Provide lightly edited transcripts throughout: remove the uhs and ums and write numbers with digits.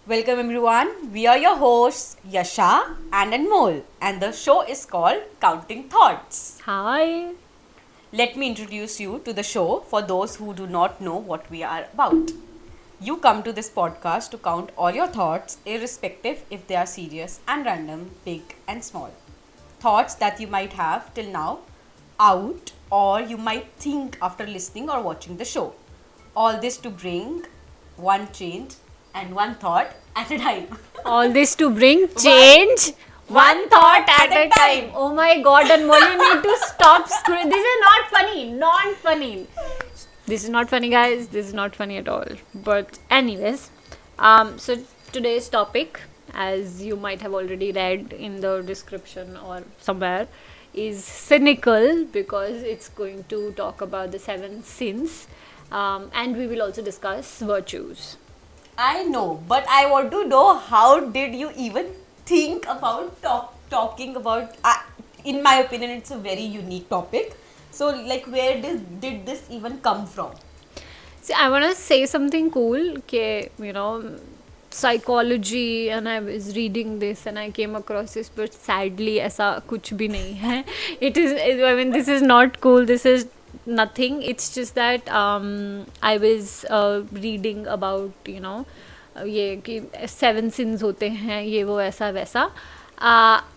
Welcome everyone. We are your hosts Yasha and Anmol, and the show is called Counting Thoughts. Hi. Let me introduce you to the show for those who do not know what we are about. You come to this podcast to count all your thoughts, irrespective if they are serious and random, big and small. Thoughts that you might have till now out, or you might think after listening or watching the show. All this to bring one change and one thought at a time. All this to bring change one thought at a time. Oh my god, Anmol, you need to stop screwing. This is not funny. Not funny. This is not funny, guys. This is not funny at all. But anyways, so today's topic, as you might have already read in the description or somewhere, is cynical because it's going to talk about the 7 sins, and we will also discuss virtues. I know, but I want to know how did you even think about talking about. In my opinion, it's a very unique topic. So, like, where did this even come from? See, I want to say something cool. Psychology, and I was reading this and I came across this, but sadly, ऐसा कुछ भी नहीं है. This is not cool. This is nothing. It's just that I was reading about ये कि 7 sins होते हैं, ये वो ऐसा वैसा,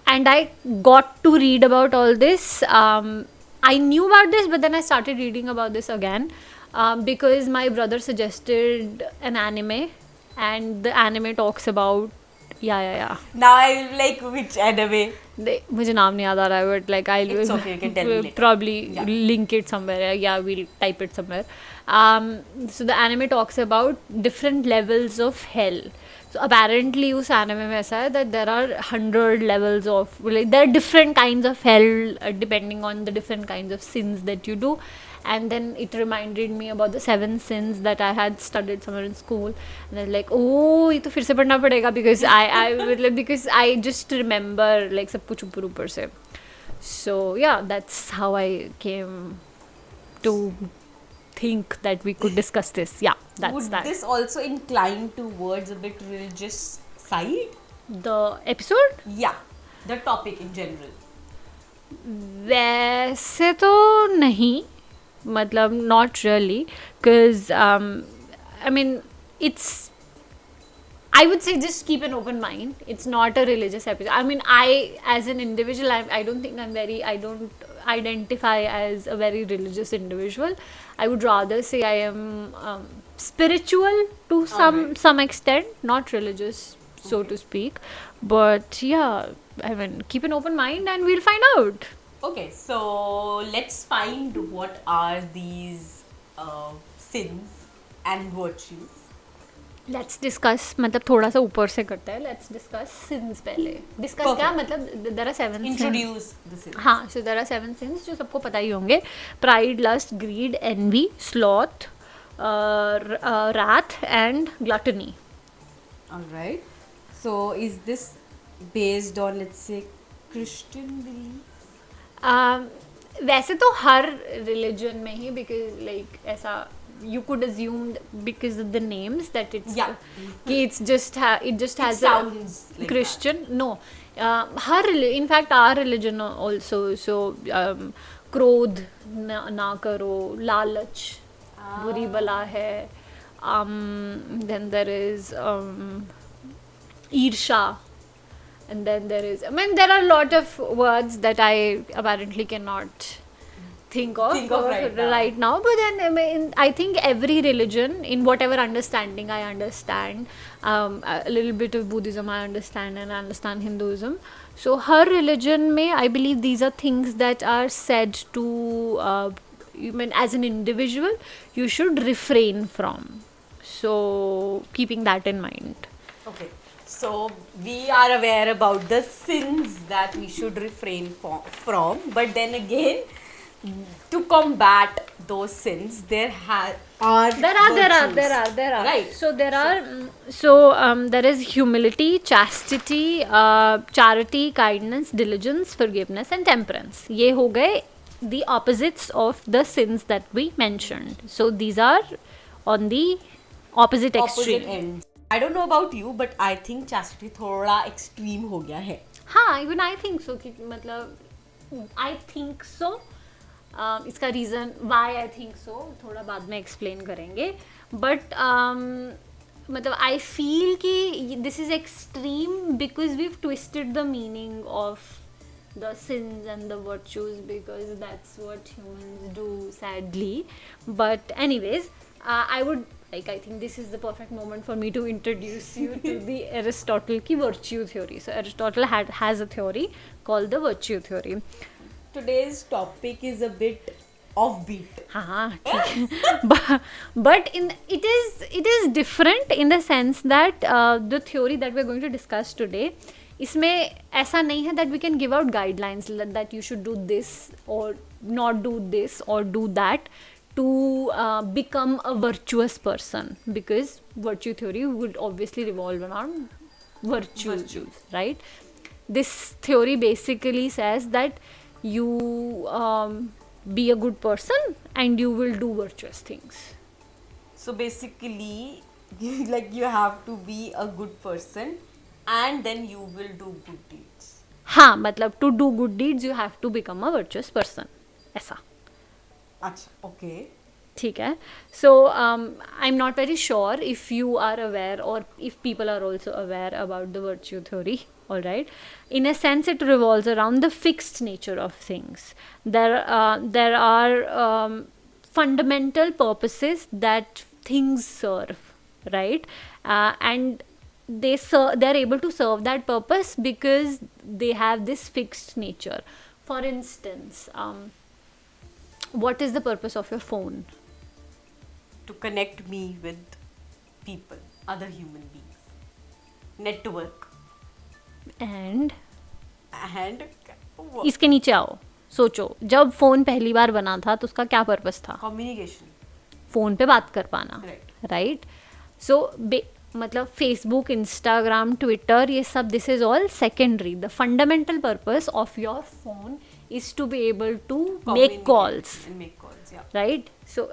and I got to read about all this. I knew about this, but then I started reading about this again because my brother suggested an anime, and the anime talks about yeah. Now I'm like, which anime? मुझे नाम नहीं याद आ रहा है, but like I'll It's okay, you can tell me later. probably Yeah. link it somewhere. Yeah, we'll type it somewhere. So the anime talks about different levels of hell. So apparently उस anime में ऐसा है that there are 100 levels of, like there are different kinds of hell depending on the different kinds of sins that you do. And then it reminded me about the 7 sins that I had studied somewhere in school. And I was like, oh, ये तो फिर से पढ़ना पड़ेगा because I just remember like सब कुछ ऊपर ऊपर से. So yeah, that's how I came to think that we could discuss this. Yeah, that's Would that. this also incline towards a bit religious side? The episode? Yeah, the topic in general. वैसे तो नहीं, मतलब not really, because I mean it's, I would say just keep an open mind. It's not a religious episode. I mean, I as an individual, I don't think I don't identify as a very religious individual. I would rather say I am spiritual to some extent, not religious, so to speak. But yeah, I mean, keep an open mind and we'll find out. Okay, so let's find what are these sins and virtues. Let's discuss, मतलब थोड़ा सा ऊपर से करते हैं. Let's discuss sins पहले. Discuss Perfect. क्या मतलब, there are 7 sins. Introduce the sins. हाँ, so there are 7 sins जो सबको पता ही होंगे. Pride, lust, greed, envy, sloth, wrath and gluttony. Alright. So is this based on, let's say, Christian belief? वैसे तो हर religion में ही, because like ऐसा you could assume because of the names that it's Yeah. कि it just has sounds a like Christian. No, in fact our religion also. So क्रोध ना करो, लालच बुरी बला है. Then there is ईर्षा. And then there is, I mean, there are a lot of words that I apparently cannot think of right now. But then, I mean, I think every religion, in whatever understanding I understand, a little bit of Buddhism I understand, and I understand Hinduism. So, her religion may, I believe these are things that are said to, as an individual, you should refrain from. So, keeping that in mind. Okay. So we are aware about the sins that we should refrain from, but then again, to combat those sins, there are virtues. Right. So there is humility, chastity, charity, kindness, diligence, forgiveness, and temperance. ये हो गए the opposites of the sins that we mentioned. So these are on the opposite extreme. Ends. I don't know about you, but I think chastity थोड़ा extreme हो गया है. हाँ, even I think सो कि मतलब आई थिंक सो इसका reason why I think so थोड़ा बाद में एक्सप्लेन करेंगे, बट मतलब आई फील कि this is extreme because we twisted the meaning of the sins and the virtues because that's what humans do sadly. But anyways, I think this is the perfect moment for me to introduce you to the Aristotle ki virtue theory. So Aristotle has a theory called the virtue theory. Today's topic is a bit offbeat. हाँ ठीक है. But it is different in the sense that the theory that we're going to discuss today, इसमें ऐसा नहीं है that we can give out guidelines that you should do this or not do this or do that to become a virtuous person, because virtue theory would obviously revolve around virtues, right? This theory basically says that you be a good person and you will do virtuous things. So basically, like you have to be a good person and then you will do good deeds. हाँ मतलब to do good deeds you have to become a virtuous person, ऐसा. अच्छा, okay. ठीक है. So I'm not very sure if you are aware or if people are also aware about the virtue theory. All right. In a sense, it revolves around the fixed nature of things. There are fundamental purposes that things serve, right? And they're able to serve that purpose because they have this fixed nature. For instance, what is the purpose of your phone? To connect me with people, other human beings. Network. And what? इसके नीचे आओ, सोचो जब phone पहली बार बना था तो उसका क्या पर्पस था? Communication. फोन पे बात कर पाना, right? So मतलब फेसबुक, इंस्टाग्राम, ट्विटर, ये सब this is all secondary. The fundamental purpose of your phone is to be able to make calls, right? So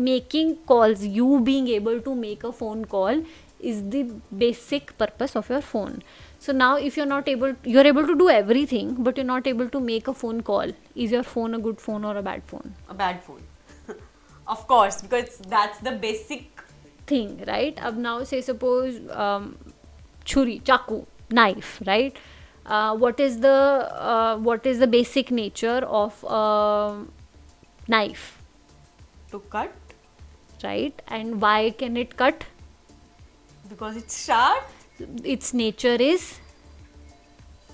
making calls, you being able to make a phone call is the basic purpose of your phone. So now if you're able to do everything but you're not able to make a phone call, is your phone a good phone or a bad phone? A bad phone. Of course, because that's the basic thing, right? Ab now say suppose churi, chaku, knife, right? What is the basic nature of knife? To cut, right? And why can it cut? Because it's sharp. Its nature is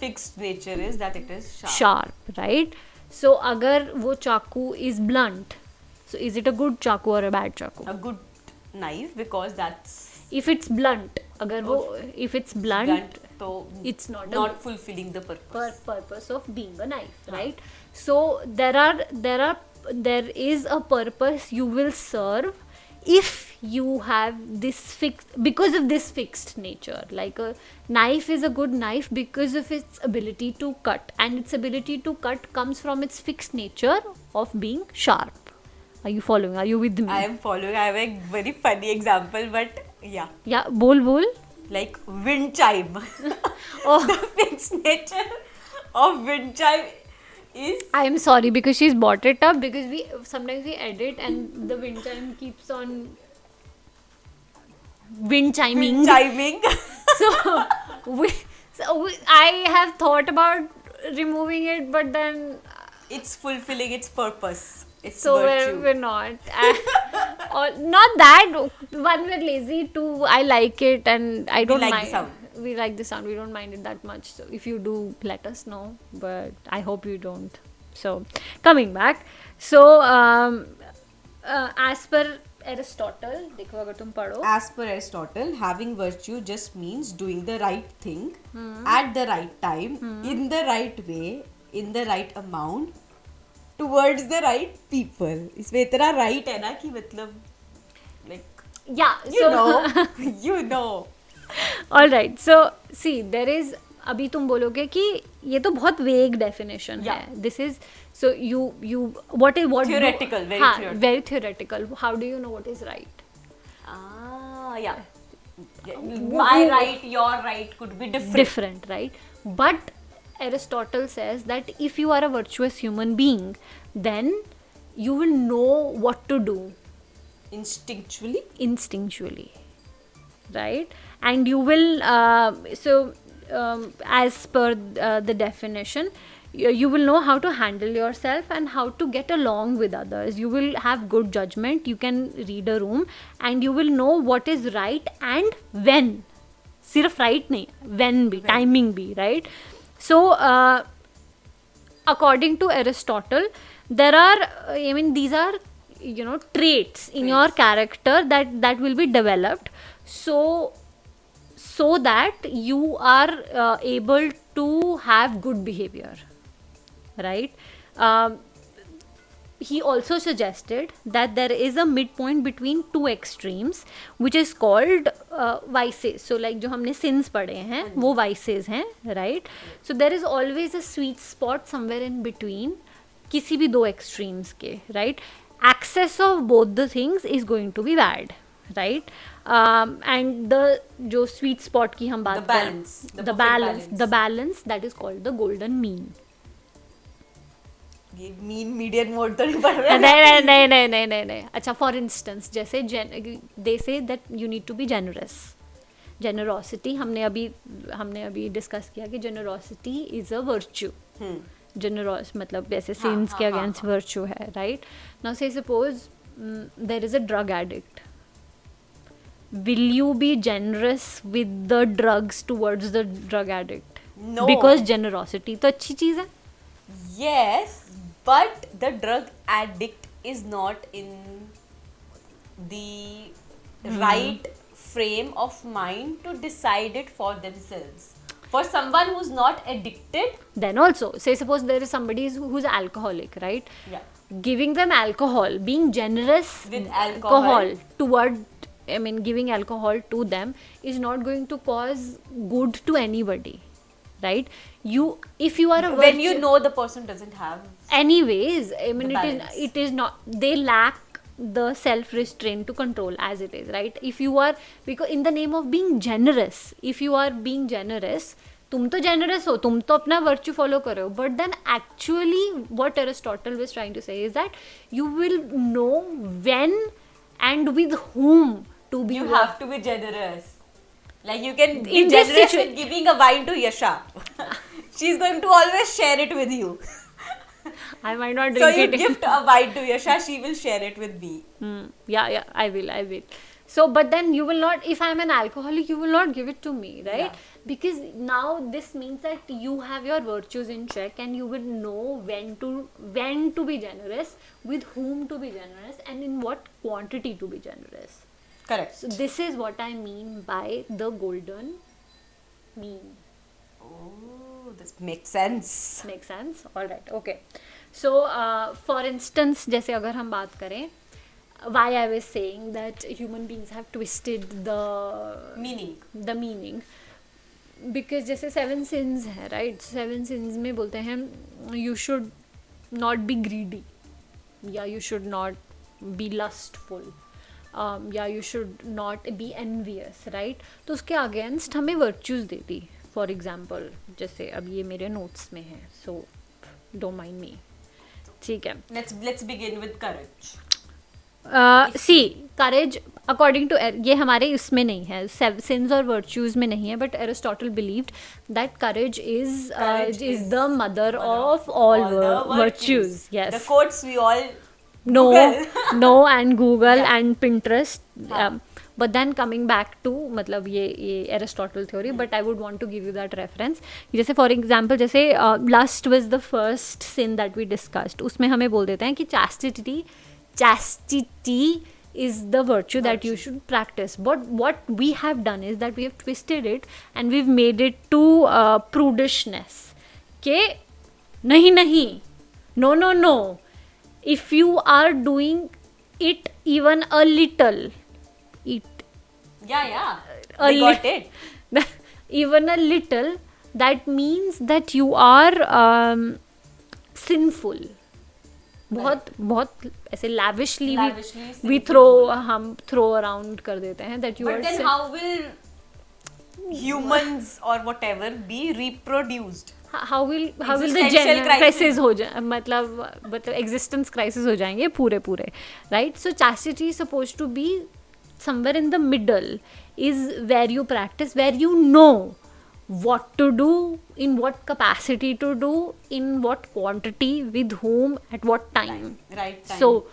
fixed nature is that it is sharp, right? So agar wo chaku is blunt, so is it a good chaku or a bad chaku? A good knife, because that's if it's blunt, if it's blunt so it's not fulfilling the purpose of being a knife, right? So there is a purpose you will serve if you have this because of this fixed nature. Like a knife is a good knife because of its ability to cut, and its ability to cut comes from its fixed nature of being sharp. Are you following? Are you with me? I am following. I have a very funny example, but yeah, bol like wind chime. The fixed nature of wind chime is, I am sorry because she's brought it up, because sometimes we edit and the wind chime keeps on wind chiming. So I have thought about removing it, but then it's fulfilling its purpose. It's so we're not. Not that. One, we're lazy. Two, I like it and I don't mind. The sound. We like the sound. We don't mind it that much. So if you do, let us know. But I hope you don't. So coming back. So as per Aristotle, देखो अगर तुम पढ़ो. As per Aristotle, having virtue just means doing the right thing at the right time, in the right way, in the right amount, towards the right people. इसमें इतना right है ना कि मतलब like you know. All right. So see, there is, अभी तुम बोलोगे कि ये तो बहुत vague definition है. This is, so you what theoretical, very theoretical. How do you know what is right? My right, your right could be different. Right? But Aristotle says that if you are a virtuous human being, then you will know what to do instinctually, right? And you will as per the definition, you will know how to handle yourself and how to get along with others. You will have good judgment, you can read a room, and you will know what is right and when. सिर्फ right नहीं, when भी, timing भी, right? So according to Aristotle, there are these are traits in your character that will be developed so that you are able to have good behavior, right? He also suggested that there is a midpoint between two extremes which is called vices. So like जो हमने sins पढ़े हैं वो vices हैं, right? So there is always a sweet spot somewhere in between किसी भी दो extremes के, right? Excess of both the things is going to be bad, right? And the जो sweet spot की हम बात करें, the balance that is called the golden mean. ये मीन मीडियन मोड तो नहीं पढ़ रहे नहीं. अच्छा, फॉर इंस्टेंस जैसे they say that you need to be generosity हमने अभी डिस्कस किया कि generosity is a virtue. Generous मतलब जैसे सिंस के अगेंस्ट वर्च्यू है, right? Now say suppose there is a drug addict. Will you be generous with the drugs towards the drug addict? No, because generosity तो अच्छी चीज है. Yes, but the drug addict is not in the right frame of mind to decide it for themselves. For someone who's not addicted, then also, say suppose there is somebody who's alcoholic, right? Yeah. Giving them alcohol, being generous with alcohol giving alcohol to them is not going to cause good to anybody, right? If you are a when you know the person doesn't have anyways, it is not, they lack the self restraint to control as it is, right? If you are, because in the name of being generous, if you are being generous, तुम तो generous हो, तुम तो अपना virtue follow कर रहे हो, but then actually what Aristotle was trying to say is that you will know when and with whom to be. You have to be generous. Like you can be generous with giving a wine to Yasha. She's going to always share it with you. I might not drink it. So you gift a wine to Yasha, she will share it with me. Yeah, I will. So, but then you will not, if I am an alcoholic, you will not give it to me, right? Yeah. Because now this means that you have your virtues in check and you will know when to be generous, with whom to be generous, and in what quantity to be generous. Correct. So this is what I mean by the golden mean. Oh, this makes sense. Makes sense? Alright, okay. So, for instance, जैसे अगर हम बात करें, why I was saying that human beings have twisted the meaning. Because जैसे 7 sins है, right? 7 sins में बोलते हैं you should not be greedy, या you should not be lustful, या you should not be envious, right? तो उसके against हमें virtues देती. फॉर एग्जाम्पल जैसे अब ये मेरे नोट्स में है, सो डोंट माइंड मी, ठीक है? Let's begin with courage. See courage according to ये हमारे इसमें नहीं है, सिंस और वर्च्यूज में नहीं है, but Aristotle believed that courage is the mother of all virtues. Yes, the quotes we all know and Google and Pinterest. But then coming back to मतलब ये Aristotle theory, but I would want to give you that reference. जैसे for example जैसे lust was the first sin that we discussed, उसमें हमें बोल देते हैं कि chastity is the virtue that you should practice. But what we have done is that we have twisted it and we've made it to prudishness. के नहीं, no, if you are doing it even a little, I got it. even a little, that means that you are sinful. बहुत ऐसे lavishly we throw around कर देते हैं that you are. But then how will humans or whatever be reproduced? how will the Existential crisis हो जाए, मतलब existence crisis हो जाएंगे पूरे, right? So chastity is supposed to be somewhere in the middle, is where you practice, where you know what to do, in what capacity to do, in what quantity, with whom, at what time. Right time.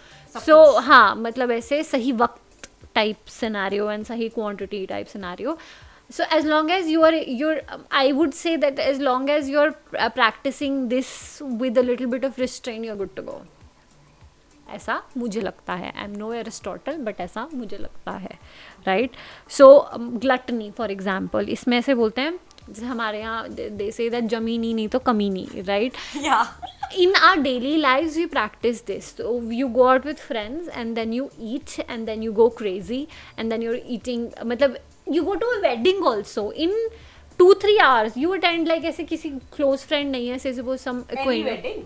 So हाँ, मतलब ऐसे सही वक्त type scenario and sahi quantity type scenario. So as long as you're I would say that as long as you're practicing this with a little bit of restraint, you're good to go. ऐसा मुझे लगता है. I am no Aristotle, but ऐसा मुझे लगता है, right? So gluttony for example, इसमें ऐसे बोलते हैं, जैसे हमारे यहाँ दे से दैट जमीनी नहीं तो कमीनी, right? In our daily lives we practice this. So you go out with friends and then you eat and then you go crazy and then you're eating, मतलब you go to a wedding also in 2-3 hours you attend, like ऐसे किसी close friend नहीं है, say suppose some wedding,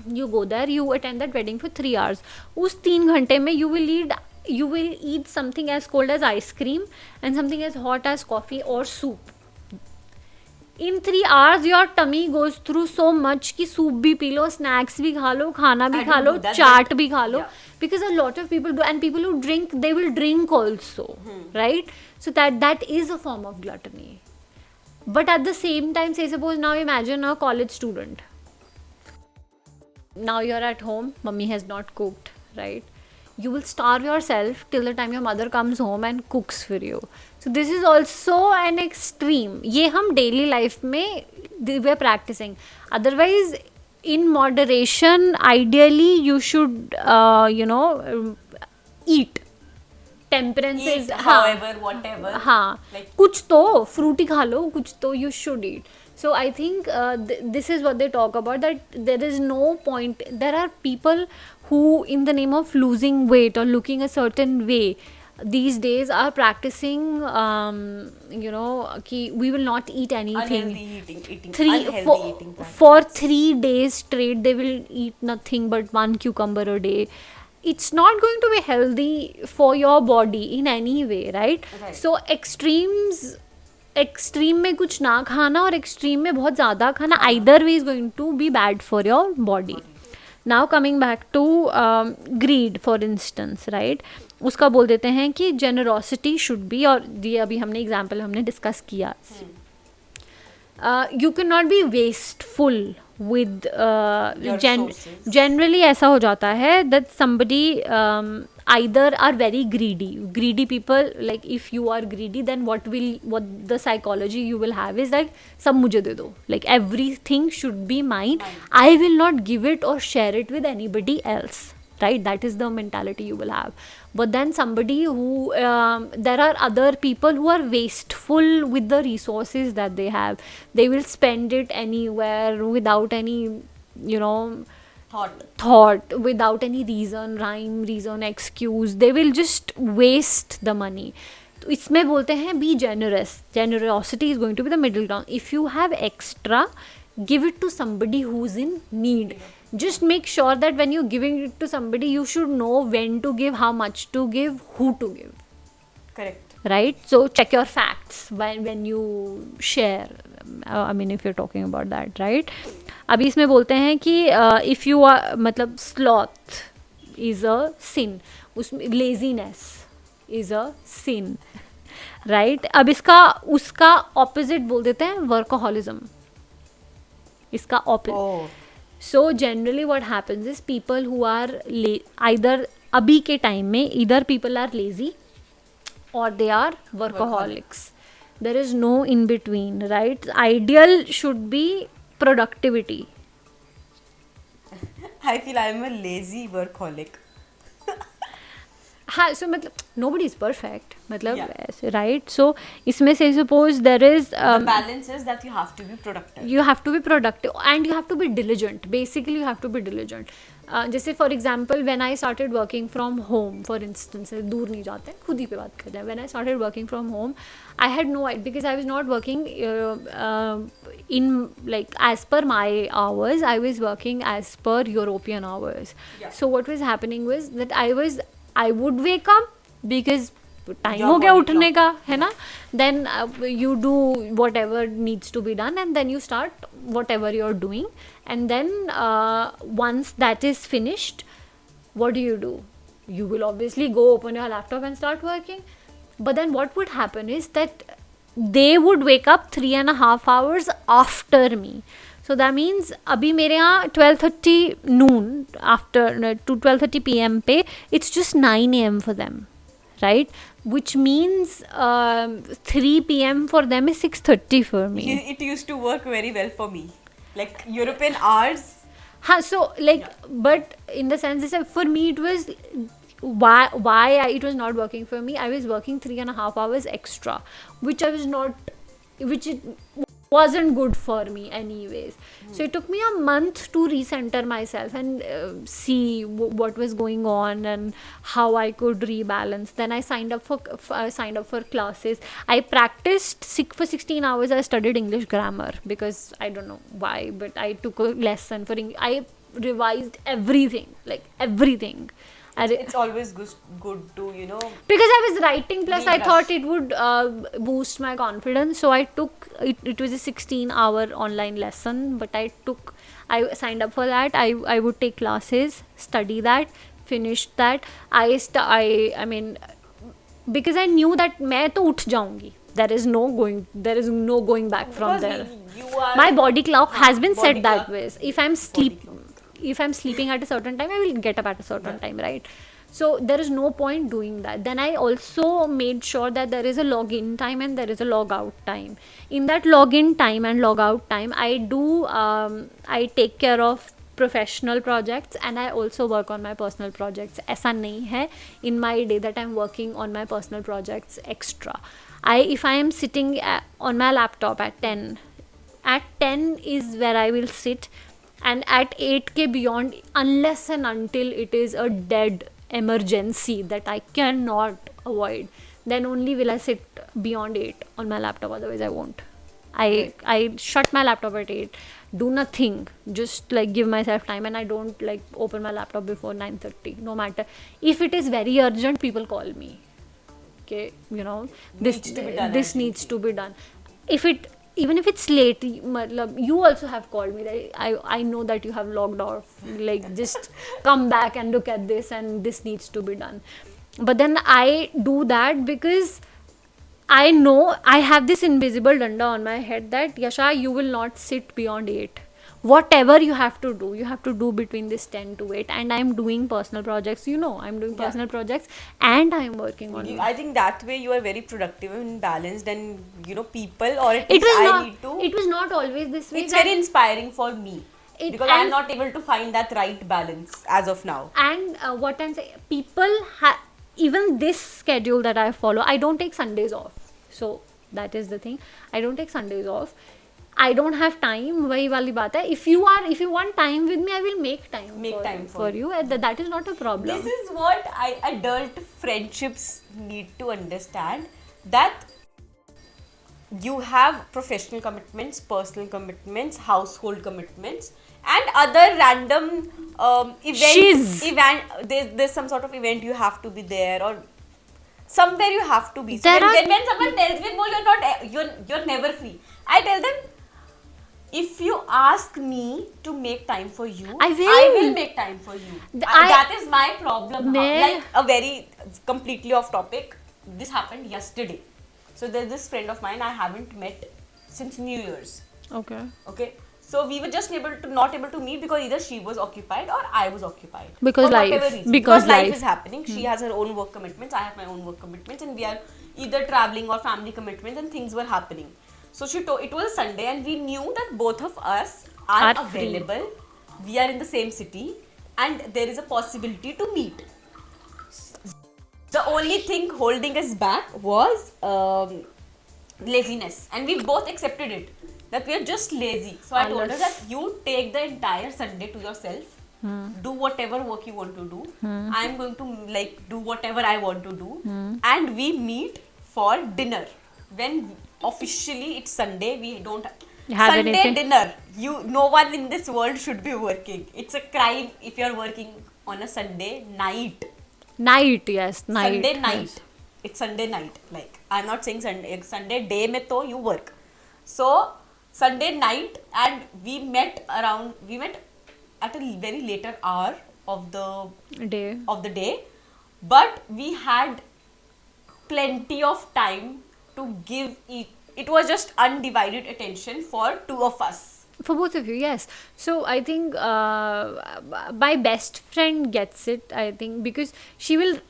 you go there, you attend that wedding for 3 hours. उस 3 घंटे में you will eat something as cold as ice cream and something as hot as coffee or soup. In 3 hours your tummy goes through so much कि soup भी P low, snacks भी खा लो, खाना भी खा लो, चाट भी खा लो, because a lot of people do, and people who drink, they will drink also, right? So that is a form of gluttony. But at the same time, say suppose now imagine a college student. Now you're at home, mummy has not cooked, right? You will starve yourself till the time your mother comes home and cooks for you. So this is also an extreme. ये हम daily life में we are practicing. Otherwise, in moderation, ideally you should eat. Temperance eat is however whatever. हाँ, like, कुछ तो fruity खा लो, कुछ तो you should eat. So I think this is what they talk about, that there is no point. There are people who, in the name of losing weight or looking a certain way, these days are practicing, कि we will not eat anything. Unhealthy eating for 3 days straight, they will eat nothing but 1 cucumber a day. It's not going to be healthy for your body in any way, right? So extreme में कुछ ना खाना और extreme में बहुत ज़्यादा खाना, either way is going to be bad for your body. Now coming back to greed for instance, right? उसका बोल देते हैं कि generosity should be, और ये अभी हमने example हमने discuss किया. You cannot be wasteful with generally ऐसा हो जाता है that somebody either are very greedy people, like if you are greedy, then what the psychology you will have is like सब मुझे दे दो, like everything should be mine, I will not give it or share it with anybody else, right? That is the mentality you will have. But then somebody who there are other people who are wasteful with the resources that they have. They will spend it anywhere without any thought, without any rhyme, excuse. They will just waste the money. तो इसमें बोलते हैं be generous. Generosity is going to be the middle ground. If you have extra, give it to somebody who's in need. Just make sure that when you're giving it to somebody, you should know when to give, how much to give, who to give. Correct. Right? So check your facts when you share. I mean, if you're talking about that, right? अभी इसमें बोलते हैं कि if you are, मतलब sloth is a sin. Laziness is a sin. Right? अब उसका opposite बोल देते हैं workaholism. इसका opposite. So generally what happens is people who are either अभी के टाइम में either people are lazy or they are workaholics. There is no in between, right? Ideal should be productivity. I feel I am a lazy workaholic. हाँ, so मतलब nobody is perfect, मतलब ऐसे, right? So इसमें से suppose there is the balance is that you have to be productive. You have to be productive and you have to be diligent. Basically, you have to be diligent. जैसे for example, when I started working from home, for instance, दूर नहीं जाते, खुद ही पे बात करते हैं. When I started working from home, I had no idea, because I was not working in like as per my hours. I was working as per European hours. So what was happening was that I would wake up because time Your हो गया body उठने clock. का, है ना, then you do whatever needs to be done, and then you start whatever you're doing, and then once that is finished, what do? You will obviously go open your laptop and start working. But then what would happen is that they would wake up 3.5 hours after me. So that means अभी मेरे यहाँ 12:30 noon after to 12:30 p.m. पे it's just 9 a.m. for them, right? Which means 3 p.m. for them is 6:30 for me. It used to work very well for me. Like European hours. So like, but in the sense that for me it was it was not working for me. I was working 3.5 hours extra, which it wasn't good for me anyways. So it took me a month to recenter myself and see what was going on and how I could rebalance. Then I signed up for classes. I practiced for 16 hours. I studied English grammar because I don't know why, but I took a lesson for English. I revised everything, like everything. It's always good to, because I was writing, plus I Rebrush. thought it would boost my confidence, so I took it was a 16-hour online lesson, but I signed up for that. I would take classes, study that, finish that. I mean, because I knew that मैं तो उठ जाऊंगी. There is no going back from Because there. you are My body clock has been body set that clock. way. If I'm sleeping at a certain time, I will get up at a certain time, right? So there is no point doing that. Then I also made sure that there is a login time and there is a log out time. In that login time and log out time, I take care of professional projects and I also work on my personal projects. ऐसा नहीं है in my day that I'm working on my personal projects extra. If I am sitting on my laptop at 10 is where I will sit, and at 8 ke beyond, unless and until it is a dead emergency that I cannot avoid, then only will I sit beyond 8 on my laptop, otherwise I won't. I shut my laptop at 8, do nothing, just like give myself time, and I don't like open my laptop before 9:30, no matter. If it is very urgent, people call me. Okay, this needs to be done. Even if it's late, you also have called me, right? I know that you have logged off, like just come back and look at this, and this needs to be done. But then I do that because I know I have this invisible danda on my head that Yasha, you will not sit beyond 8. Whatever you have to do between this 10 to 8. And I'm doing personal projects, I'm doing personal projects and I'm working on it. I think that way you are very productive and balanced, and people, or at It least was it was not always this way. It's very inspiring for me because I'm not able to find that right balance as of now. And what I'm saying, people even this schedule that I follow, I don't take Sundays off. So that is the thing. I don't take Sundays off. I don't have time. वही वाली बात है. If you want time with me, I will make time for you. That is not a problem. This is what adult friendships need to understand, that you have professional commitments, personal commitments, household commitments, and other random there's some sort of event you have to be there, or somewhere you have to be. So when someone tells me, you're never free, I tell them, if you ask me to make time for you, I will make time for you. That is my problem. Like a very completely off topic, this happened yesterday. So there's this friend of mine I haven't met since New Year's. Okay. So we were just not able to meet because either she was occupied or I was occupied. Because life is happening. She has her own work commitments, I have my own work commitments, and we are either traveling or family commitments, and things were happening. So it was a Sunday, and we knew that both of us are available. We are in the same city, and there is a possibility to meet. The only thing holding us back was laziness, and we both accepted it, that we are just lazy. So I told her that you take the entire Sunday to yourself, do whatever work you want to do. I am going to do whatever I want to do, and we meet for dinner. When officially it's Sunday, we don't have Sunday anything. Dinner. No one in this world should be working. It's a crime if you're working on a Sunday night. Sunday night. it's Sunday night. Like, I'm not saying Sunday day mein to you work. So Sunday night, and we met at a very later hour of the day, but we had plenty of time to give it was just undivided attention for two of us. For both of you, yes. So I think my best friend gets it, I think, because she will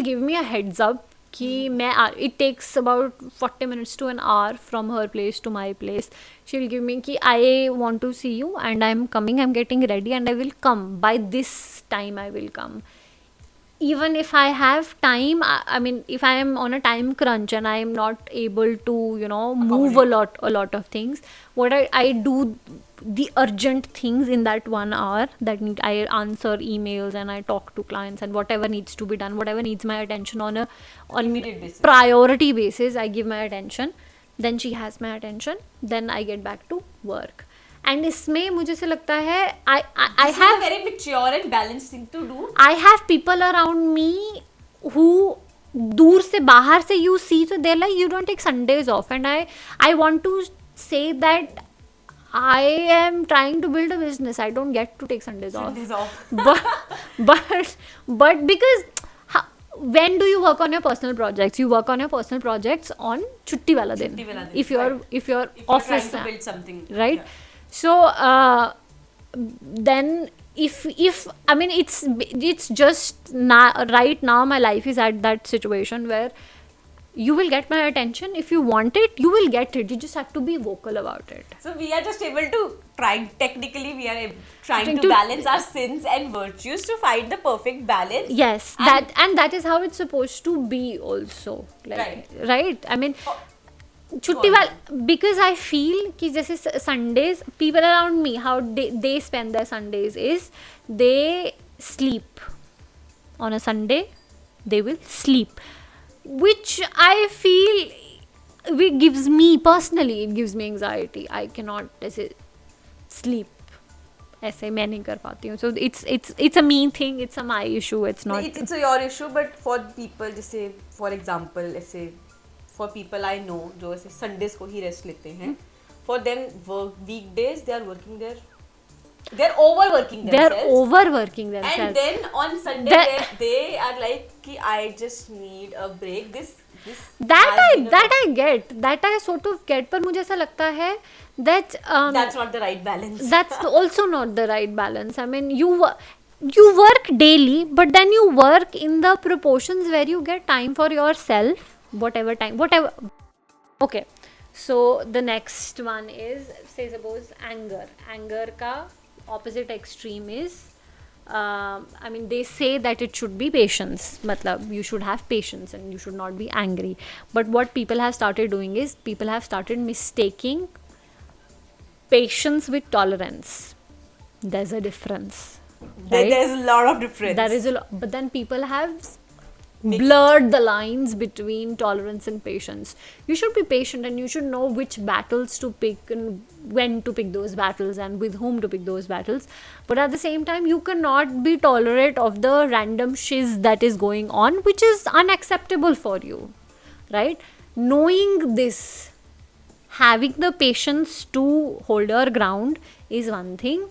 give me a heads up कि it takes about 40 minutes to an hour from her place to my place. She will give me कि I want to see you and I'm coming, I'm getting ready and I will come. By this time I will come. Even if I have time, I mean, if I am on a time crunch and I am not able to, move a lot of things, what I do the urgent things in that 1 hour I answer emails and I talk to clients and whatever needs to be done, whatever needs my attention on Immediate basis. priority basis, I give my attention. Then she has my attention. Then I get back to work. And इसमें मुझे से लगता है I have a very mature and balanced thing to do. I have people around me who दूर से बाहर से you see, so they're like, you don't take Sundays off, and I want to say that I am trying to build a business. I don't get to take Sundays off. but because when do you work on your personal projects? You work on your personal projects on छुट्टी वाला दिन. If you're office trying to build something, right? Yeah. So then if I mean it's just right now my life is at that situation where you will get my attention. If you want it, you will get it. You just have to be vocal about it. So we are just able to trying to balance our sins and virtues to find the perfect balance. Yes, that is how it's supposed to be also. Like, right? I mean, because I feel कि जैसे Sundays, people around me, how they spend their Sundays is they sleep. On a Sunday, they will sleep, which I feel it gives me personally, it gives me anxiety. I cannot ऐसे sleep. ऐसे मैं नहीं कर पाती हूँ. So it's a me thing. It's a my issue. It's not. It's your issue, but for people, जैसे for example, ऐसे for people I know जो ऐसे Sundays को ही rest लेते हैं, for them weekdays they are working there. They're overworking themselves. And then on Sunday they are like कि I just need a break. That I get. That I sort of get. पर मुझे ऐसा लगता है that that's not the right balance. That's also not the right balance. I mean, you work daily, but then you work in the proportions where you get time for yourself. Whatever. Okay. So the next one is, say suppose anger ka opposite extreme is I mean, they say that it should be patience. Matlab, you should have patience and you should not be angry. But what people have started doing is people have started mistaking patience with tolerance. There's a difference. Right? There's a lot of difference. There is a lot, but then people have blurred the lines between tolerance and patience. You should be patient and you should know which battles to pick and when to pick those battles and with whom to pick those battles. But at the same time, you cannot be tolerant of the random shiz that is going on, which is unacceptable for you, right? Knowing this, having the patience to hold your ground is one thing.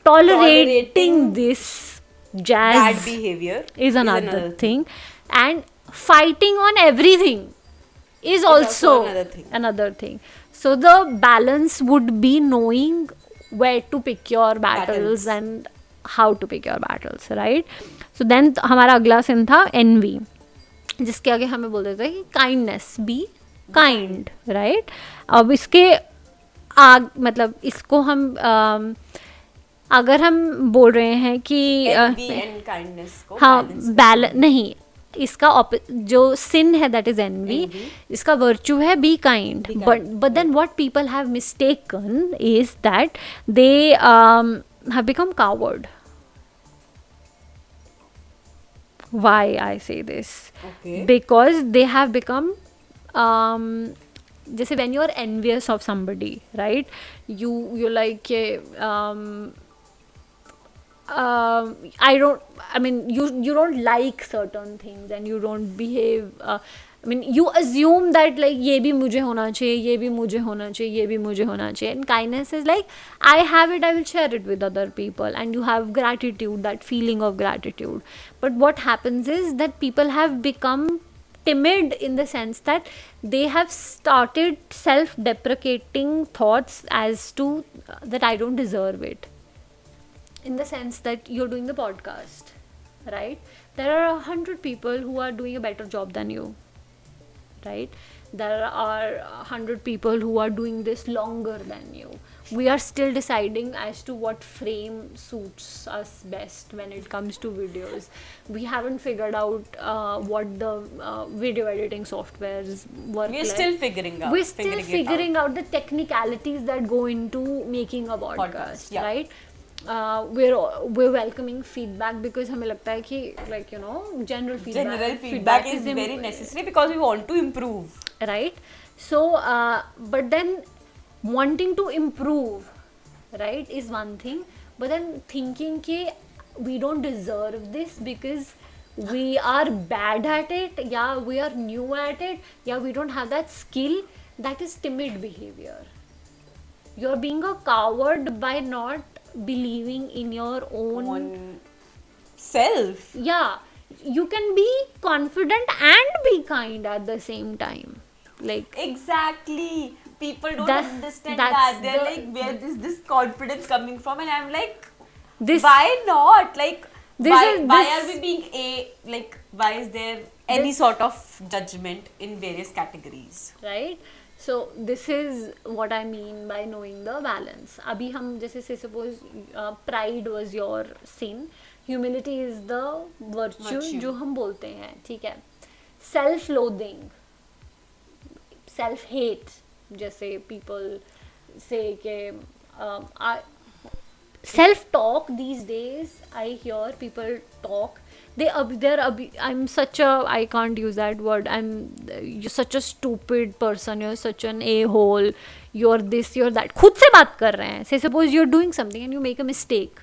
Tolerating this bad behavior is another thing. And fighting on everything is also another thing. So the balance would be knowing where to pick your battles and how to pick your battles, right? So then हमारा अगला sin था envy, जिसके आगे हमें बोल देते हैं कि kindness, be kind, right? अब इसके मतलब इसको हम अगर हम बोल रहे हैं कि हाँ नहीं, इसका जो sin है that is envy, इसका virtue है be kind. But then what people have mistaken is that they have become coward. Why I say this? Because they have become जैसे when you are envious of somebody, right? You like you don't like certain things and you don't behave. You assume that like ये भी मुझे होना चाहिए, ये भी मुझे होना चाहिए, ये भी मुझे होना चाहिए. And kindness is like, I have it, I will share it with other people, and you have gratitude, that feeling of gratitude. But what happens is that people have become timid in the sense that they have started self-deprecating thoughts as to that I don't deserve it. In the sense that you're doing the podcast, right? There are 100 people who are doing a better job than you, right? There are 100 people who are doing this longer than you. We are still deciding as to what frame suits us best when it comes to videos. We haven't figured out what the video editing softwares work. We're still figuring out. We're still figuring out the technicalities that go into making a podcast, yeah. right? We're welcoming feedback because हमें लगता है कि general feedback is very necessary because we want to improve, right? So but then wanting to improve, right, is one thing, but then thinking कि we don't deserve this because we are bad at it, yeah, we are new at it, yeah, we don't have that skill, that is timid behavior. You're being a coward by not believing in your own self. Yeah, you can be confident and be kind at the same time. Like exactly, people don't understand that. They're like, where is this confidence coming from? And I'm like, why not? Like, why are we being why is there any sort of judgment in various categories? Right? So this is what I mean by knowing the balance. अभी हम जैसे say suppose pride was your sin, humility is the virtue जो हम बोलते हैं, ठीक है? Self-loathing, self-hate, जैसे people say कि self-talk these days, I hear people talk. I can't use that word. You're such a stupid person. You're such an a-hole. You're this, you're that. खुद से बात कर रहे हैं. Say suppose you're doing something and you make a mistake.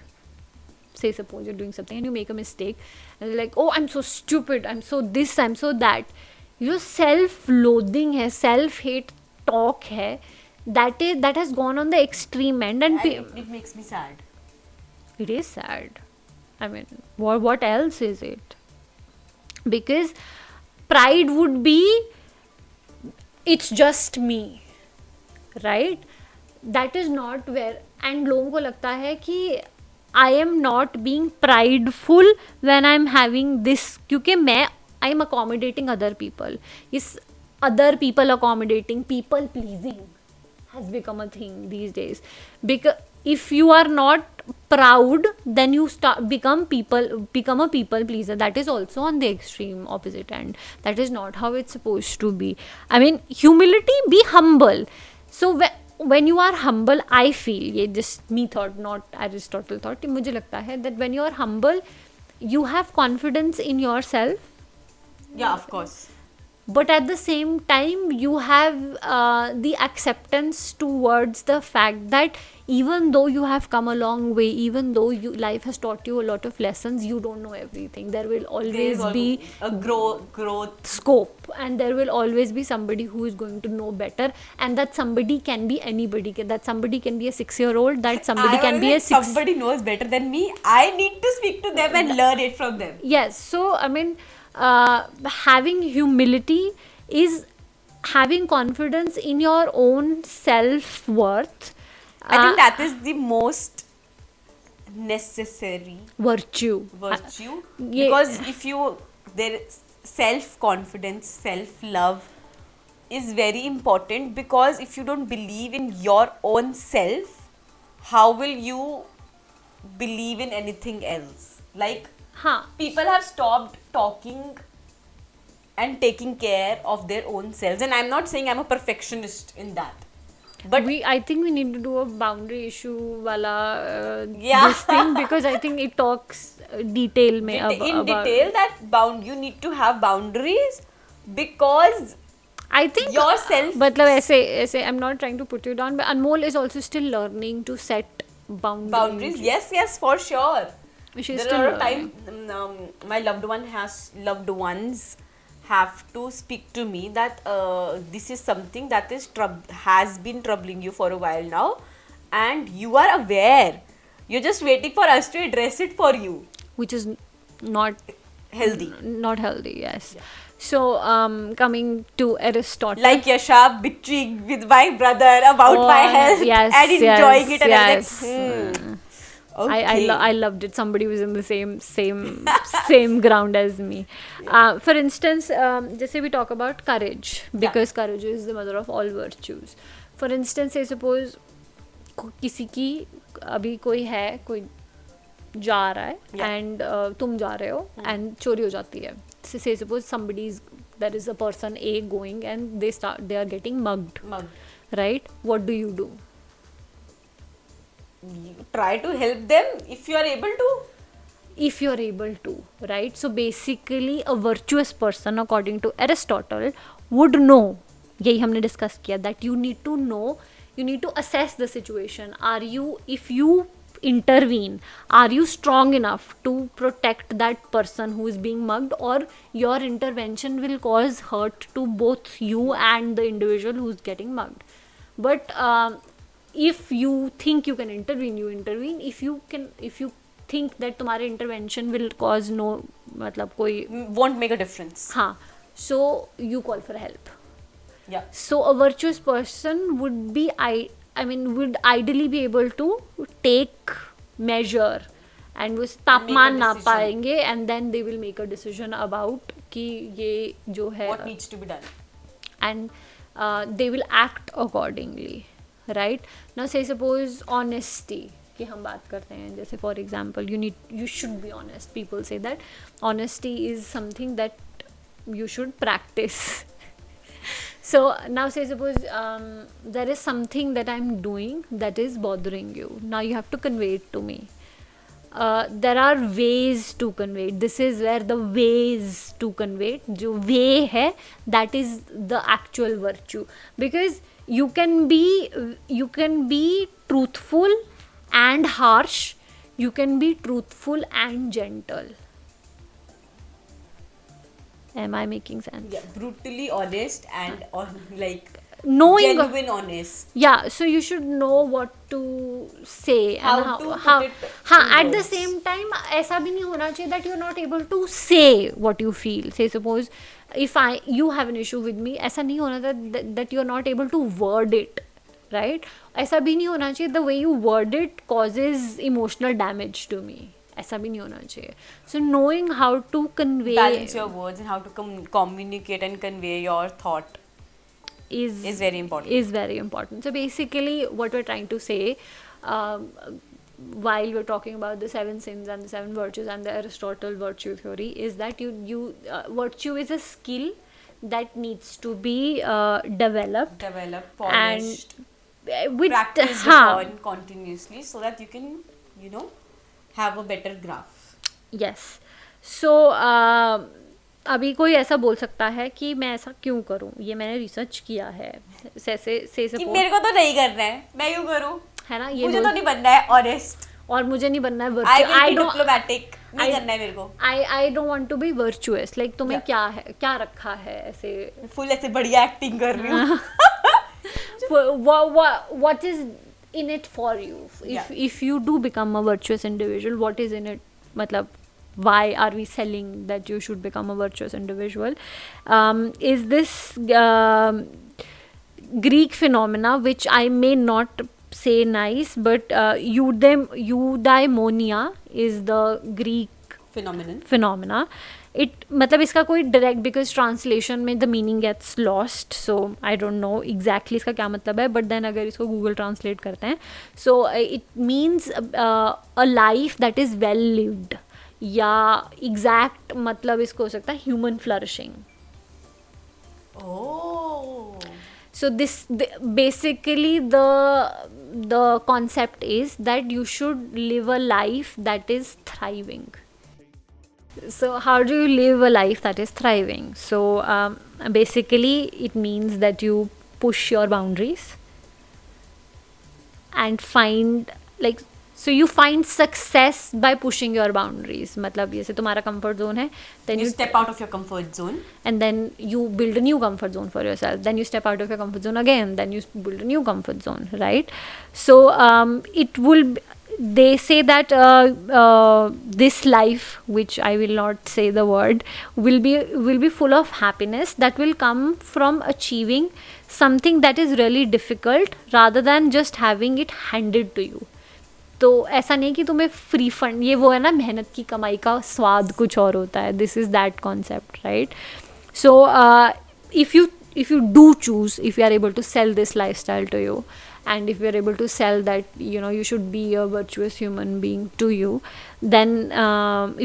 Say suppose you're doing something and you make a mistake. And you're like, oh, I'm so stupid. I'm so this, I'm so that. Your self-loathing है, self-hate talk है. That has gone on the extreme end. And it makes me sad. It is sad. I mean, what else is it? Because pride would be, it's just me, right? That is not where, and लोगों को लगता है कि I am not being prideful when I'm having this, क्योंकि I'm accommodating other people. Is other people accommodating, people pleasing has become a thing these days. Because if you are not proud, then you become a people pleaser. That is also on the extreme opposite end. That is not how it's supposed to be. I mean, humility, be humble. So when you are humble, I feel, ये just me thought, not Aristotle thought, मुझे लगता है that when you are humble, you have confidence in yourself. Yeah, of course. But at the same time, you have the acceptance towards the fact that even though you have come a long way, even though life has taught you a lot of lessons, you don't know everything. There will always be a growth scope, and there will always be somebody who is going to know better, and that somebody can be anybody. That somebody can be a 6-year-old, that somebody can be somebody knows better than me. I need to speak to them and learn it from them. Yes, so I mean, having humility is having confidence in your own self-worth. I think that is the most necessary virtue. Because if there self-confidence, self-love is very important, because if you don't believe in your own self, how will you believe in anything else? Like, people have stopped talking and taking care of their own selves, and I'm not saying I'm a perfectionist in that, but I think we need to do a boundary issue wala this thing, because I think it talks detail mein in detail that you need to have boundaries, because I think yourself, matlab aise I'm not trying to put you down, but Anmol is also still learning to set boundaries. Yes, for sure. She's There still are a lot of learning. time my loved ones have to speak to me that this is something that is has been troubling you for a while now, and you are aware. You're just waiting for us to address it for you. Which is not Healthy. not healthy. Yes. So coming to Aristotle. Like Yasha bitching with my brother about Oh, my health yes, and enjoying it, and yes. I was like, I okay. I loved it. Somebody was in the same ground as me. For instance, जैसे we talk about courage, because courage is the mother of all virtues. For instance, say suppose किसी की अभी कोई जा रहा है and तुम जा रहे हो and चोरी हो जाती है. Say suppose there is a person A going and they are getting mugged. Right? What do you do? You try to help them if you are able to. If you're able to, right? So basically a virtuous person, according to Aristotle, would know, यही हमने discuss किया, that you need to know, you need to assess the situation. If you intervene, are you strong enough to protect that person who is being mugged, or your intervention will cause hurt to both you and the individual who's getting mugged? But if you think you can intervene, you intervene. If you think that तुम्हारे intervention will cause no मतलब कोई Won't make a difference. हाँ, so you call for help. Yeah. So a virtuous person would would ideally be able to take measure and वो तापमान ना पाएंगे, and then they will make a decision about कि ये जो है what needs to be done, and they will act accordingly, right? Now say suppose honesty कि हम बात करते हैं, जैसे for example you should be honest. People say that honesty is something that you should practice. So now say suppose there is something that I'm doing that is bothering you. Now you have to convey it to me. There are ways to convey it. This is where the ways to convey it, जो way है, that is the actual virtue. Because you can be truthful and harsh. You can be truthful and gentle. Am I making sense? yeah, brutally honest and Knowing genuine honest. Yeah, so you should know what to say How and to how put it हाँ, in at the words. same time ऐसा भी नहीं होना चाहिए that you're not able to say what you feel. Say suppose if you have an issue with me, ऐसा नहीं होना that you're not able to word it, right? ऐसा भी नहीं होना चाहिए the way you word it causes emotional damage to me. ऐसा भी नहीं होना चाहिए. So knowing how to convey Balance your words and how to communicate and convey your thought is very important. So basically what we're trying to say while we're talking about the 7 sins and the 7 virtues and the Aristotle virtue theory is that virtue is a skill that needs to be developed, polished, and with practiced upon continuously so that you can have a better graph. Yes. So अभी कोई ऐसा बोल सकता है कि मैं ऐसा क्यों करूं, ये मैंने रिसर्च किया है, कि मेरे को तो नहीं करना है, मैं क्यों करूं, है ना, ये मुझे तो नहीं बनना है ऑनेस्ट, और मुझे नहीं बनना है डिप्लोमेटिक, नहीं करना है मेरे को, I don't want to be virtuous. Like तुम्हें क्या रखा है ऐसे, फुल ऐसे बढ़िया एक्टिंग कर रही हूँ. what is in it for you if you do become a virtuous individual? What is in it? मतलब why are we selling that you should become a virtuous individual? Is this Greek phenomena, which I may not say nice, but eudaimonia is the Greek phenomena. It मतलब इसका कोई direct, because translation में the meaning gets lost, so I don't know exactly इसका क्या मतलब है, but then अगर इसको Google translate करते हैं, so it means a life that is well lived, या exact मतलब इसको हो सकता है human flourishing. Oh. So basically the concept is that you should live a life that is thriving. So how do you live a life that is thriving? So basically it means that you push your boundaries and find, like, So you find success by pushing your boundaries. मतलब जैसे तुम्हारा comfort zone है, then You step out of your comfort zone. and then you build a new comfort zone for yourself. Then you step out of your comfort zone again. Then you build a new comfort zone, right? So it will. They say that this life, which I will not say the word, will be full of happiness that will come from achieving something that is really difficult rather than just having it handed to you. तो ऐसा नहीं कि तुम्हें free fund, ये वो है ना, मेहनत की कमाई का स्वाद कुछ और होता है. This is that concept, right? So if you do choose, if you are able to sell this lifestyle to you, and if you are able to sell that you should be a virtuous human being to you, then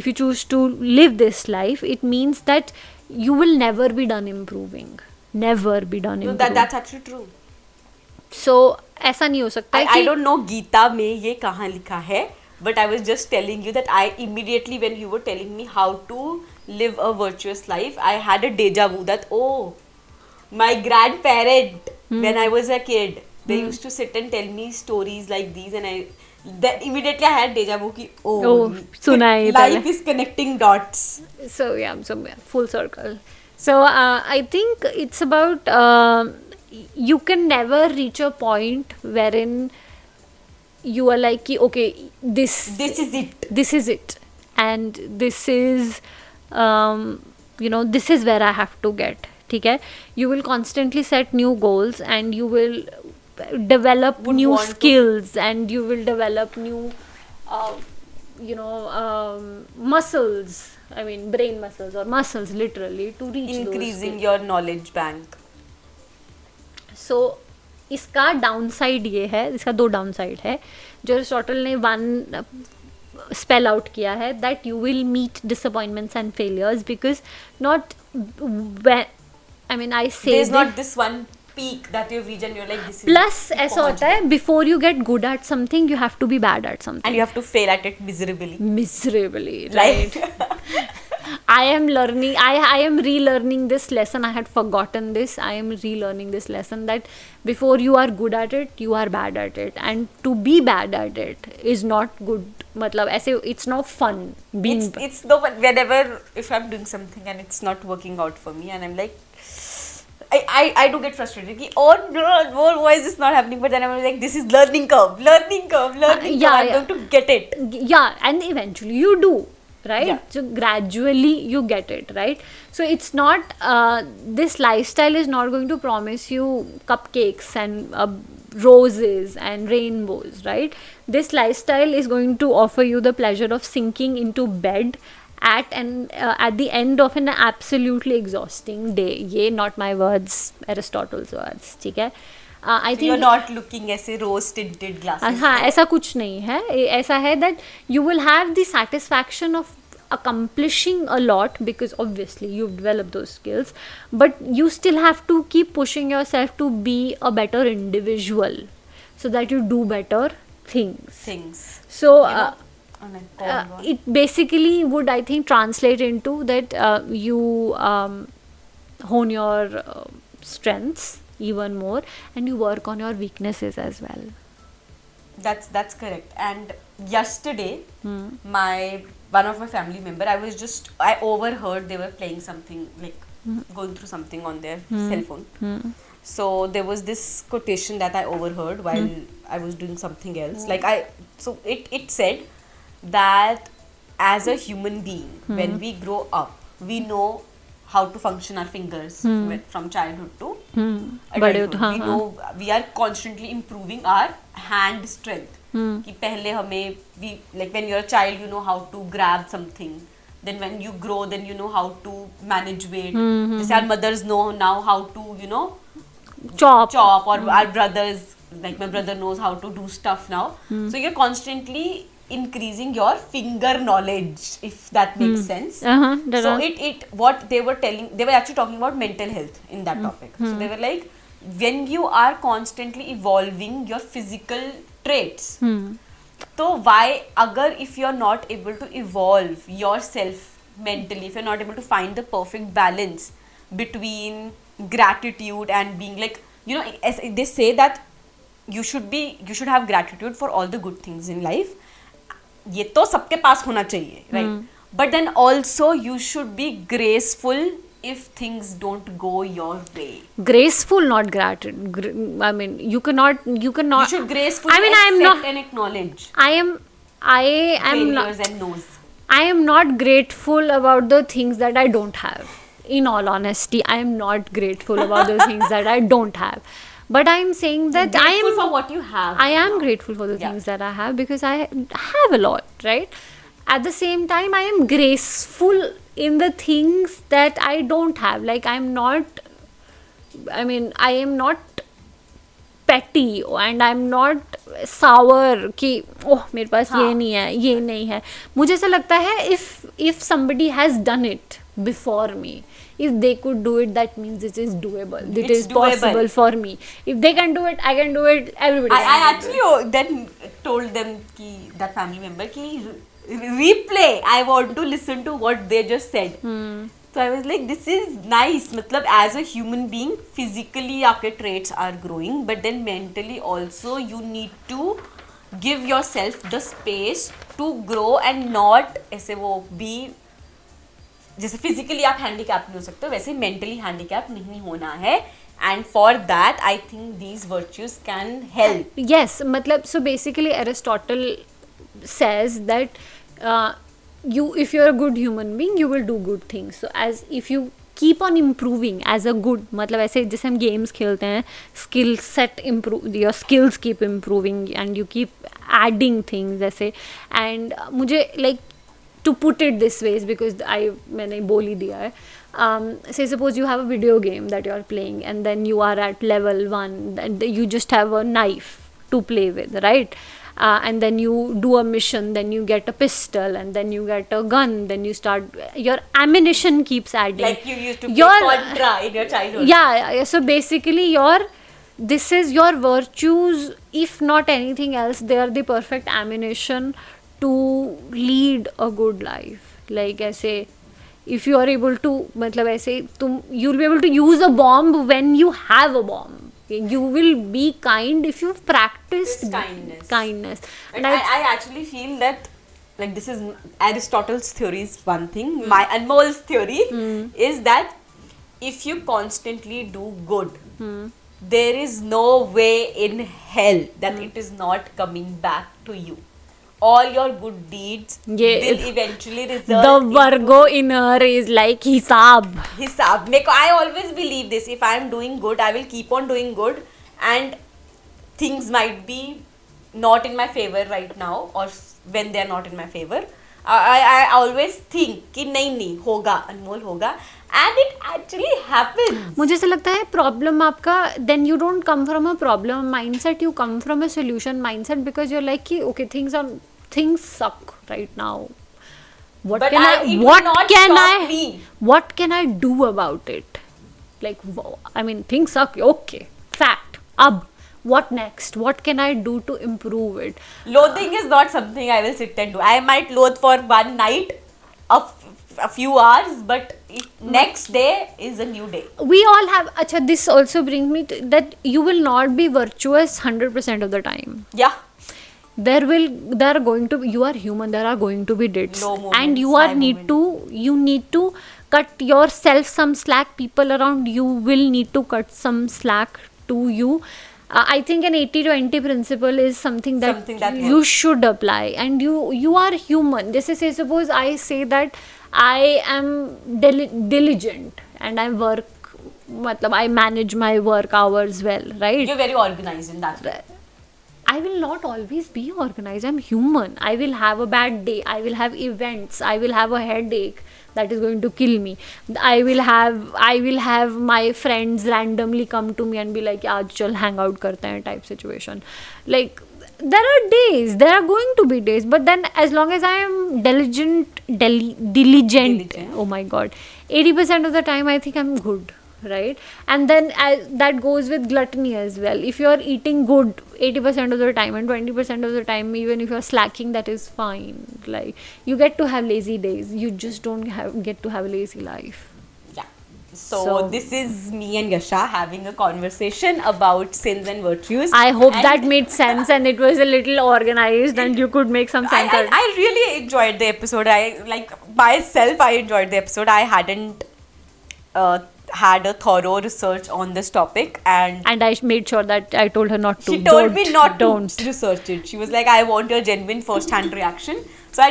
if you choose to live this life, it means that you will never be done improving. No, that's actually true. So ऐसा नहीं हो सकता. I don't know Gita में ये कहाँ लिखा है, but I was just telling you that I immediately, when you were telling me how to live a virtuous life, I had a deja vu that, oh, my grandparent, when I was a kid, they used to sit and tell me stories like these, and immediately I had deja vu कि सुना है life is connecting dots. So full circle. So I think it's about you can never reach a point wherein you are like okay, this is it, and this is this is where I have to get. ठीक है? You will constantly set new goals, and you will develop new skills, and you will develop new muscles. I mean brain muscles, or muscles literally, to reach increasing your knowledge bank. So इसका down side ये है, इसका 2 down side है जो Aristotle ने 1 spell out किया है, that you will meet disappointments and failures, because not when, I mean I say there's not this one peak that you've reached and you're like this is. Plus ऐसा होता है, before you get good at something you have to be bad at something, and you have to fail at it miserably, right? I am learning, I am relearning this lesson. I had forgotten this. I am relearning this lesson that before you are good at it, you are bad at it, and to be bad at it is not good. मतलब ऐसे it's not fun being. It's the whenever if I'm doing something and it's not working out for me, and I'm like, I do get frustrated. Ki, oh no, why is this not happening? But then I'm like, this is learning curve. Yeah, I'm going to get it. Yeah, and eventually you do. Right? Yeah. So gradually you get it, right? So it's not this lifestyle is not going to promise you cupcakes and roses and rainbows, right? This lifestyle is going to offer you the pleasure of sinking into bed at the end of an absolutely exhausting day. Ye not my words, Aristotle's words, ठीक है? I think you're not looking ऐसे rose tinted glasses. हाँ, ऐसा कुछ नहीं है. ऐसा है that you will have the satisfaction of accomplishing a lot, because obviously you've developed those skills, but you still have to keep pushing yourself to be a better individual so that you do better things. So it basically would, I think, translate into that you hone your strengths even more, and you work on your weaknesses as well. That's correct. And yesterday, one of my family member, I overheard they were playing something, like going through something on their cell phone. So there was this quotation that I overheard while I was doing something else. So it said that as a human being, when we grow up, we know how to function our fingers from childhood to adulthood. We know we are constantly improving our hand strength. कि पहले हमें like when you're a child, you know how to grab something. Then when you grow, then you know how to manage weight. Just our mothers know now how to chop, or our brothers, like my brother knows how to do stuff now. So you're constantly increasing your finger knowledge, if that makes sense. So what they were actually talking about mental health in that topic. So they were like, when you are constantly evolving your physical traits, so why if you're not able to evolve yourself mentally, if you're not able to find the perfect balance between gratitude and being like, as they say that you should have gratitude for all the good things in life. ये तो सबके पास होना चाहिए, right? But then also you should be graceful if things don't go your way. Graceful, not gratitude. I mean, you cannot. You should gracefully I mean, I am accept not. and acknowledge I am not. failures and no's. I am not grateful about the things that I don't have. In all honesty, I am not grateful about the things that I don't have. But I am saying that I Grateful am for what you have. I am now. grateful for the Yeah. things that I have because I have a lot, right? At the same time, I am graceful in the things that I don't have. Like I am not petty and I'm not sour कि ओह मेरे पास ये नहीं है, ये नहीं है. मुझे ऐसा लगता है if somebody has done it before me, if they could do it, that means it is doable. It is possible for me. If they can do it, I can do it. Everybody can I do actually then told them ki that family member ki replay. I want to listen to what they just said. So I was like, this is nice. मतलब as a human being, physically आपके traits are growing, but then mentally also you need to give yourself the space to grow and not ऐसे वो be जैसे physically आप handicap नहीं हो सकते हो वैसे मेंटली हैंडीकैप नहीं होना है and for that I think these virtues can help. Yes, मतलब so basically Aristotle says that if you're a good human being, you will do good things. So as if you keep on improving as a good, मतलब ऐसे जैसे हम games खेलते हैं, skill set improve, your skills keep improving and you keep adding things ऐसे. And मुझे like to put it this way is because मैंने बोल ही दिया है. Say suppose you have a video game that you are playing and then you are at level 1 and you just have a knife to play with, right? And then you do a mission, then you get a pistol and then you get a gun, then you start, your ammunition keeps adding. Like you used to play Contra in your childhood. Yeah, so basically this is your virtues, if not anything else, they are the perfect ammunition to lead a good life. Like ऐसे if you are able to, मतलब ऐसे you'll be able to use a bomb when you have a bomb. You will be kind if you've practiced kindness. And I actually feel that like this is Aristotle's theory is one thing. My Anmol's theory is that if you constantly do good, there is no way in hell that it is not coming back to you. All your good deeds will eventually result. The Virgo in her is like hisab. I always believe this. If I am doing good, I will keep on doing good, and things might be not in my favor right now, or when they are not in my favor. I always think कि नहीं होगा, अनमोल होगा, and it actually happens. मुझे ऐसा लगता है problem आपका, then you don't come from a problem mindset, you come from a solution mindset because you're like कि okay things suck right now. What can I do about it? Like I mean things suck, okay, fact. Ab what next? What can I do to improve it? Loathing is not something I will sit and do. I might loathe for one night, a few hours, but next day is a new day. We all have. This also brings me to that you will not be virtuous 100% of the time. Yeah. You are human. There are going to be dips, and you need to cut yourself some slack. People around you will need to cut some slack to you. I think an 80-20 principle is something that you should apply, and you are human. This is, suppose I say that I am diligent and I work, I manage my work hours well, right? You're very organized in that way. I will not always be organized. I'm human. I will have a bad day. I will have events. I will have a headache that is going to kill me. I will have my friends randomly come to me and be like, "Aaj chal hang out karte hain," type situation. Like there are days. There are going to be days. But then as long as I am diligent. Oh my God, 80% of the time I think I'm good. Right, and then that goes with gluttony as well. If you are eating good 80% of the time and 20% of the time, even if you are slacking, that is fine. Like you get to have lazy days, you just don't get to have a lazy life. Yeah, So this is me and Yasha having a conversation about sins and virtues. I hope And that made sense and it was a little organized and you could make some sense out of it. I really enjoyed the episode. Myself, I enjoyed the episode. I hadn't had a thorough research on this topic, and I made sure that I told her not to. she told me not don't. to research it. She was like, I want a genuine first-hand reaction. So I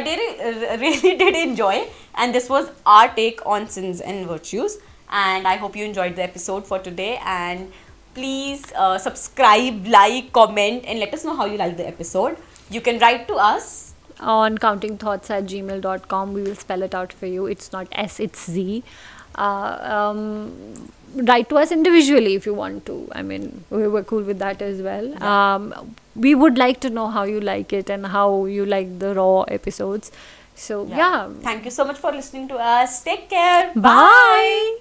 really did enjoy, and this was our take on sins and virtues. And I hope you enjoyed the episode for today. And please subscribe, like, comment, and let us know how you like the episode. You can write to us On countingthoughts@gmail.com. We will spell it out for you. It's not S, it's Z. Write to us individually if you want to. I mean, we're cool with that as well. Yeah. We would like to know how you like it and how you like the raw episodes. So, yeah. Thank you so much for listening to us. Take care. Bye.